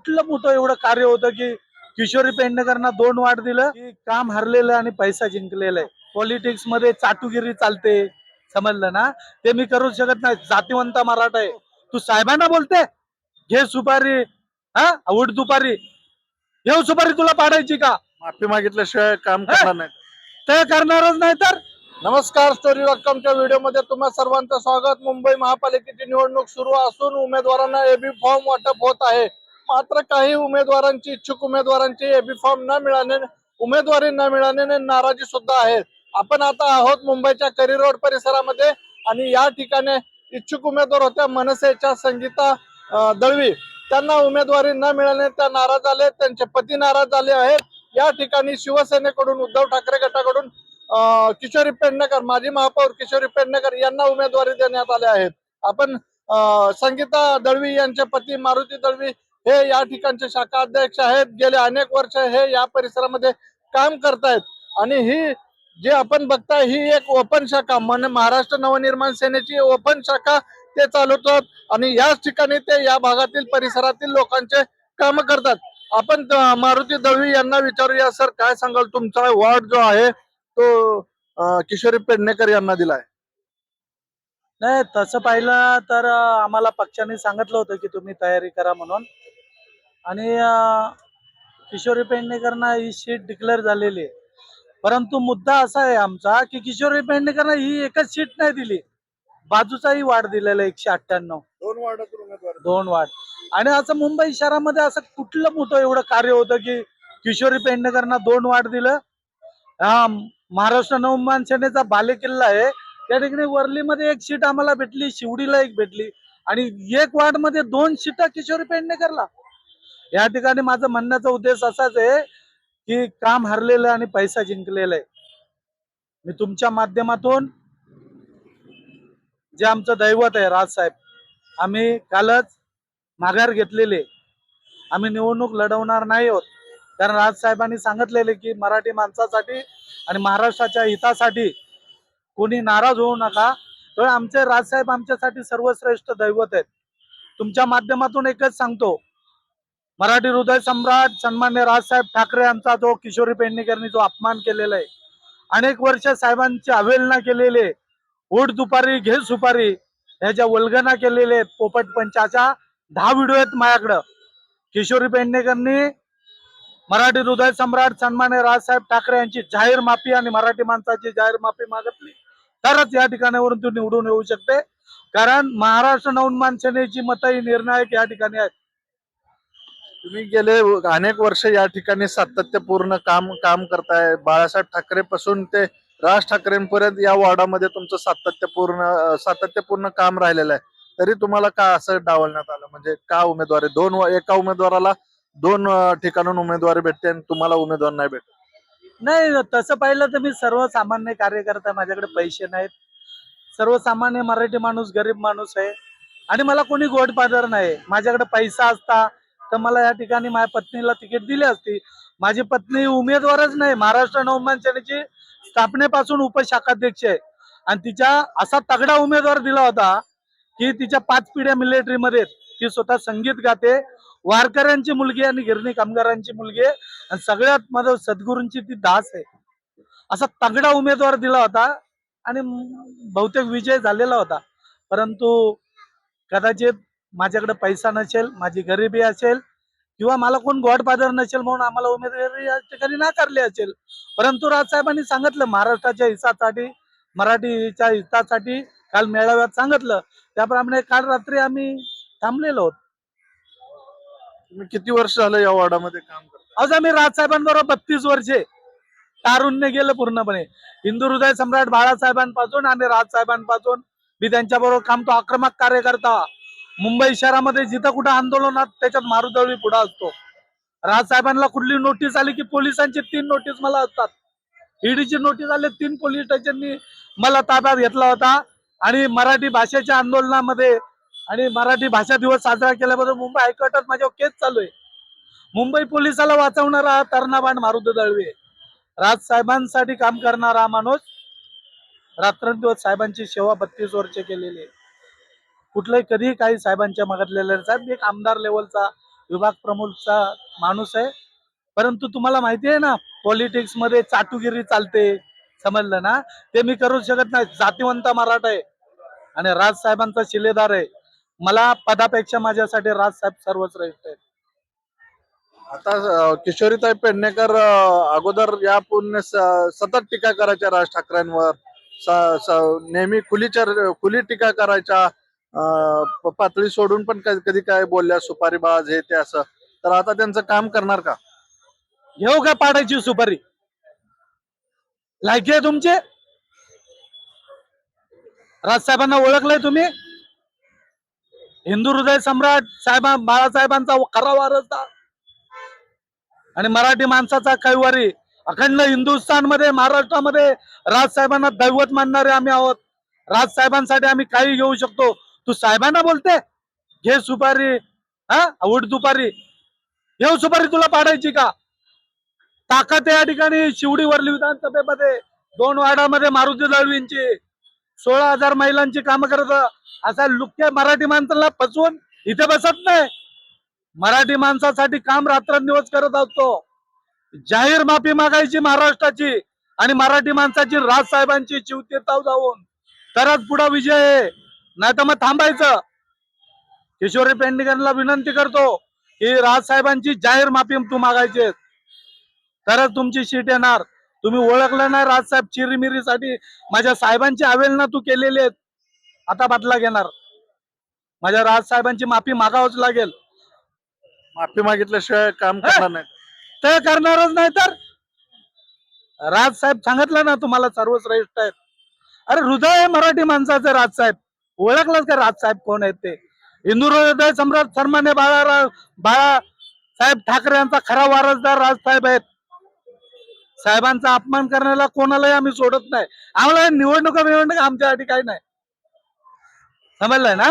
कुठलं मोठं एवढं कार्य होतं की किशोरी पेडणेकरांना 2 वाट दिलं की काम हरलेलं आणि पैसा जिंकलेला आहे. पॉलिटिक्स मध्ये चाटुगिरी चालते, समजलं ना? ते मी करू शकत नाही. जातीवंत मराठा आहे. तू साहेबांना बोलते घे सुपारी, हा उठ दुपारी, घेऊ सुपारी तुला पाडायची का? माफी मागितल्याशिवाय काम करणार नाही. ते करणारच नाही तर. नमस्कार, स्टोरी .comच्या व्हिडिओमध्ये तुम्हा सर्वांचं स्वागत. मुंबई महापालिकेची निवडणूक सुरू असून उमेदवारांना एबी फॉर्म वाटप होत आहे. मात्र काही उमेदवारांची इच्छुक उमेदवारांची एबी फॉर्म उमेदवारी न मिळाल्याने नाराजी सुद्धा आहे. आपण आता आहोत मुंबईच्या करी रोड परिसरामध्ये आणि या ठिकाणी इच्छुक उमेदवार होत्या मनसेच्या संगीता दळवी. त्यांना उमेदवारी न मिळाल्याने त्या नाराज झाले, त्यांचे पती नाराज झाले आहेत. या ठिकाणी शिवसेनेकडून उद्धव ठाकरे गटाकडून किशोरी पेडणेकर, माजी महापौर किशोरी पेडणेकर यांना उमेदवारी देण्यात आले आहेत. आपण संगीता दळवी यांचे पती मारुती दळवी हे या ठिकाणचे शाखा अध्यक्ष आहेत. गेले अनेक वर्ष हे या परिसरामध्ये काम करतायत आणि ही जे आपण बघताय ही एक ओपन शाखा, महाराष्ट्र नवनिर्माण सेनेची ओपन शाखा ते चालवतात आणि याच ठिकाणी ते या भागातील परिसरातील लोकांचे काम करतात. आपण मारुती दळवी यांना विचारूया, सर काय सांगाल, तुमचा वॉर्ड जो आहे तो किशोरी पेडणेकर यांना दिलाय? नाही, तसं पाहिलं तर आम्हाला पक्षाने सांगितलं होतं की तुम्ही तयारी करा म्हणून. आणि किशोरी पेडणेकरांना ही सीट डिक्लेअर झालेली आहे. परंतु मुद्दा असा आहे आमचा की किशोरी पेडणेकरांना ही एकच सीट नाही दिली, बाजूचाही वार्ड दिलेला 198, 2 वार्ड. आणि असं मुंबई शहरामध्ये असं कुठलं मोठं एवढं कार्य होतं की किशोरी पेडणेकरांना 2 वार्ड दिलं. हा महाराष्ट्र नवनिर्माण सेनेचा बालेकिल्ला आहे. त्या ठिकाणी वर्लीमध्ये 1 सीट आम्हाला भेटली, शिवडीला 1 भेटली आणि 1 वार्ड मध्ये 2 सीटा किशोरी पेडणेकरला. या ठिकाणी माझं म्हणण्याचा उद्देश असाच आहे की काम हरलेलं आणि पैसा जिंकलेला आहे. मी तुमच्या माध्यमातून जे आमचं दैवत आहे राजसाहेब, आम्ही कालच माघार घेतलेले. आम्ही निवडणूक लढवणार नाही आहोत, कारण राजसाहेबांनी सांगितलेले की मराठी माणसासाठी आणि महाराष्ट्राच्या हितासाठी कोणी नाराज होऊ नका. तर आमचे राजसाहेब आमच्यासाठी सर्वश्रेष्ठ दैवत आहेत. तुमच्या माध्यमातून एकच सांगतो, मराठी हृदय सम्राट सन्मान्य राजसाहेब ठाकरे यांचा जो किशोरी पेडणेकरांनी जो अपमान केलेला आहे, अनेक वर्ष साहेबांची अवहेलना केलेली, उठ दुपारी घे सुपारी ह्याच्या वल्गना केलेले पोपट पंचाच्या 10 व्हिडिओ आहेत माझ्याकडं. किशोरी पेडणेकरांनी मराठी हृदय सम्राट सन्मान्य राजसाहेब ठाकरे यांची जाहीर माफी आणि मराठी माणसाची जाहीर माफी मागितली तरच या ठिकाणावरून तू निवडून येऊ शकते. कारण महाराष्ट्र नवनिर्माण सेनेची मतं ही निर्णायक या ठिकाणी आहेत. तुम्ही गेले अनेक वर्ष या ठिकाणी सातत्यपूर्ण काम करताय. बाळासाहेब ठाकरे पासून ते राज ठाकरेंपर्यंत या वॉर्डामध्ये तुमचं सातत्यपूर्ण काम राहिलेलं आहे. तरी तुम्हाला का असं डावलण्यात आलं? म्हणजे का उमेदवारी एका उमेदवाराला 2 ठिकाणून उमेदवारी भेटते आणि तुम्हाला उमेदवार नाही भेटत? नाही, तसं पाहिलं तर मी सर्वसामान्य कार्यकर्ता, माझ्याकडे पैसे नाहीत. सर्वसामान्य मराठी माणूस, गरीब माणूस आहे आणि मला कोणी गोडपादर नाही. माझ्याकडे पैसा असता तर मला या ठिकाणी माझ्या पत्नीला तिकीट दिली असती. माझी पत्नी उमेदवारच नाही, महाराष्ट्र नवनिर्माण सेनेची स्थापनेपासून उपशाखाध्यक्ष आहे आणि तिच्या असा तगडा उमेदवार दिला होता की तिच्या 5 पिढ्या मिलिटरीमध्ये, ती स्वतः संगीत गाते, वारकऱ्यांची मुलगी आणि गिरणी कामगारांची मुलगी आहे आणि सगळ्यात माझं सद्गुरूंची ती दास आहे. असा तगडा उमेदवार दिला होता आणि बहुतेक विजय झालेला होता. परंतु कदाचित माझ्याकडे पैसा नसेल, माझी गरिबी असेल किंवा मला कोण गॉडफादर नसेल म्हणून आम्हाला उमेदवारी या ठिकाणी नाकारली असेल. परंतु राजसाहेबांनी सांगितलं महाराष्ट्राच्या हितासाठी, मराठीच्या हितासाठी काल मेळाव्यात सांगितलं, त्याप्रमाणे काल रात्री आम्ही थांबलेलो आहोत. तुम्ही किती वर्ष झालं या वॉर्डामध्ये काम करता? आज आम्ही राजसाहेबांबरोबर 32 वर्षे तारुण्य गेलं पूर्णपणे. हिंदू हृदय सम्राट बाळासाहेबांपासून आणि राजसाहेबांपासून मी त्यांच्याबरोबर काम, तो आक्रमक कार्यकर्ता. मुंबई शहरामध्ये जिथं कुठं आंदोलनात त्याच्यात मारुदळवी पुढे असतो. राजसाहेबांना कुठली नोटीस आली की पोलिसांची 3 नोटीस मला असतात. ईडीची नोटीस आली, 3 पोलीस स्टेशननी मला ताब्यात घेतला होता आणि मराठी भाषेच्या आंदोलनामध्ये आणि मराठी भाषा दिवस साजरा केल्याबद्दल मुंबई हायकोर्टात माझ्यावर केस चालू आहे. मुंबई पोलिसाला वाचवणारा हा तरुणाबाण मारुती दळवी, राजसाहेबांसाठी काम करणारा माणूस, रात्रंदिवस साहेबांची सेवा 32 वर्ष केलेली आहे. कुठलंही कधीही काही साहेबांच्या मागितलेलं साहेब, एक आमदार लेवलचा विभाग प्रमुखचा माणूस आहे. परंतु तुम्हाला माहिती आहे ना, पॉलिटिक्स मध्ये चाटुगिरी चालते, समजलं ना. ते मी करू शकत नाही. जातीवंत मराठा आहे आणि राजसाहेबांचा शिलेदार आहे. मला पदापेक्षा माझ्यासाठी राजसाहेब सर्वश्रेष्ठ आहेत. आता किशोरीताई पेडणेकर अगोदर या पुण्य सतत टीका करायच्या राज ठाकरेंवर, नेहमी खुली टीका करायच्या, पातळी सोडून पण कधी काय बोलल्या, सुपारीबाज हे ते असं. तर आता त्यांचं काम करणार का? घेऊ का पाडायची सुपारी? लायकी आहे तुमचे? राजसाहेबांना ओळखलंय तुम्ही? हिंदू हृदय सम्राट बाळासाहेबांचा खरा वारसदार आणि मराठी माणसाचा कैवारी. अखंड हिंदुस्थानमध्ये, महाराष्ट्रामध्ये राजसाहेबांना दैवत मानणारे आम्ही आहोत. राजसाहेबांसाठी आम्ही काही घेऊ शकतो. तू साहेबांना बोलते घे सुपारी, हा उठ दुपारी. घेऊ सुपारी, तुला पाडायची का? ताकद या ठिकाणी शिवडी वरली विधानसभेमध्ये 2 वार्डामध्ये मारुती दळवींची 16,000 महिलांची कामं करत असा लुक्या मराठी माणसाला फसवून इथे बसत नाही. मराठी माणसासाठी काम रात्रंदिवस करत असतो. जाहीर माफी मागायची महाराष्ट्राची आणि मराठी माणसाची राजसाहेबांची चिवतीताव जाऊन, तरच पुढे विजय आहे. नाही तर मग थांबायचं. किशोरी पेडणेकरांना विनंती करतो की राजसाहेबांची जाहीर माफी तू मागायची, तरच तुमची सीट येणार. तुम्ही ओळखलं नाही राजसाहेब, चिरीमिरीसाठी माझ्या साहेबांची अवहेलना तू केलेली आहेत. आता बदला घेणार. माझ्या राजसाहेबांची माफी मागावंच लागेल. माफी मागितल्याशिवाय काम करणार नाही. ते करणारच नाही तर राजसाहेब सांगितलं ना तुम्हाला सर्वश्रेष्ठ आहेत. अरे हृदय आहे मराठी माणसाचं राजसाहेब. ओळखलंच का राजसाहेब कोण आहेत ते? हिंदू हृदय सम्राट सन्मान्य बाळासाहेब ठाकरे यांचा खरा वारसदार राजसाहेब आहेत. साहेबांचा अपमान करण्याला कोणालाही आम्ही सोडत नाही. आम्हाला निवडणुका आमच्यासाठी काही नाही. समजलंय ना.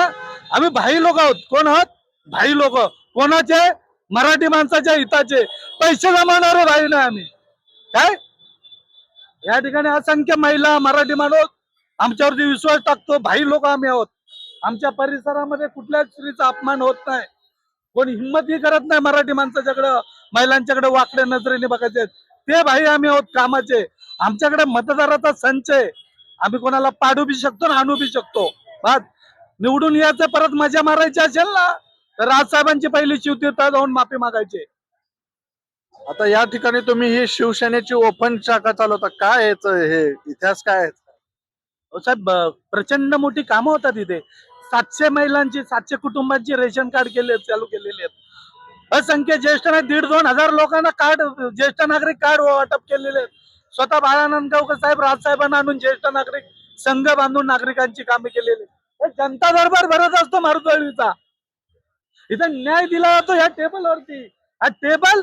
आम्ही भाई लोक आहोत. कोण आहोत? भाई लोक. कोणाचे? मराठी माणसाच्या हिताचे. पैसे जमावणारे भाई नाही आम्ही. काय या ठिकाणी असंख्य महिला, मराठी माणूस आमच्यावरती विश्वास टाकतो. भाई लोक आम्ही आहोत. आमच्या परिसरामध्ये कुठल्याच स्त्रीचा अपमान होत नाही. कोणी हिंमतही करत नाही मराठी माणसाच्याकडे, महिलांच्याकडे वाकड्या नजरेने बघायचे. ते भाई आम्ही आहोत कामाचे. आमच्याकडे मतदाराचा संच आहे. आम्ही कोणाला पाडू बी शकतो ना आणू बी शकतो. बस निवडून यायचं, परत मजा मारायची असेल ना तर राजसाहेबांची पहिली शिवतीर्थ जाऊन माफी मागायची. आता या ठिकाणी तुम्ही ही शिवसेनेची ओपन शाखा चालवता, काय याचं हे इतिहास काय आहे? साहेब प्रचंड मोठी कामं होतात इथे. 700 महिलांची, 700 कुटुंबांची रेशन कार्ड चालू केलेली आहेत. असंख्य ज्येष्ठ 1,500-2,000 हजार लोकांना कार्ड, ज्येष्ठ नागरिक कार्ड वाटप केलेले आहेत. स्वतः बाळानंद गावकर साहेब राजसाहेबांना आणून ज्येष्ठ नागरिक संघ बांधून नागरिकांची कामे केलेली. जनता दरबार भरत असतो मारुतवाडीचा. इथं न्याय दिला जातो ह्या टेबलवरती. हा टेबल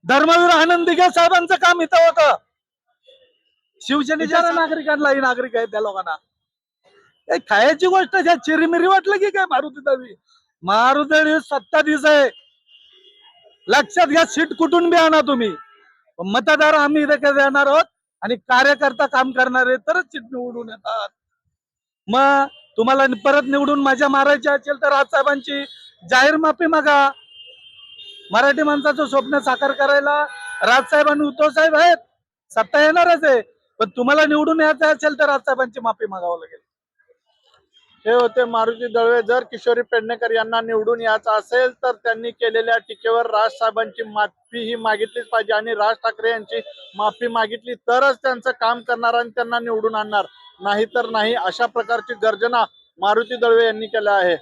धर्मवीर आनंद दिघे साहेबांचं काम इथं होतं. शिवसेनेच्या नागरिकांनाही नागरिक आहेत त्या लोकांना. खायची गोष्ट ज्या चिरीमिरी वाटलं की काय मारुतवाडी 27 आहे. लक्षात घ्या. सीट कुठून बी आणा तुम्ही, मतदार आम्ही इथे देणार आहोत आणि कार्यकर्ता काम करणारे तरच सीट निवडून येतात. मग तुम्हाला परत निवडून मजा मारायची असेल तर राजसाहेबांची जाहीर माफी मागा. मराठी माणसाचं स्वप्न साकार करायला राजसाहेब आणि उद्धव साहेब आहेत. सत्ता येणारच आहे, पण तुम्हाला निवडून यायचं असेल तर राजसाहेबांची माफी मागावं लागेल. हे होते मारुती दळवे. जर किशोरी पेडणेकर यांना निवडून यायचं असेल तर त्यांनी केलेल्या टीकेवर राजसाहेबांची माफी ही मागितलीच पाहिजे आणि राज ठाकरे यांची माफी मागितली तरच त्यांचं काम करणार आणि त्यांना निवडून आणणार, नाहीतर नाही, अशा प्रकारची गर्जना मारुती दळवे यांनी केल्या आहे.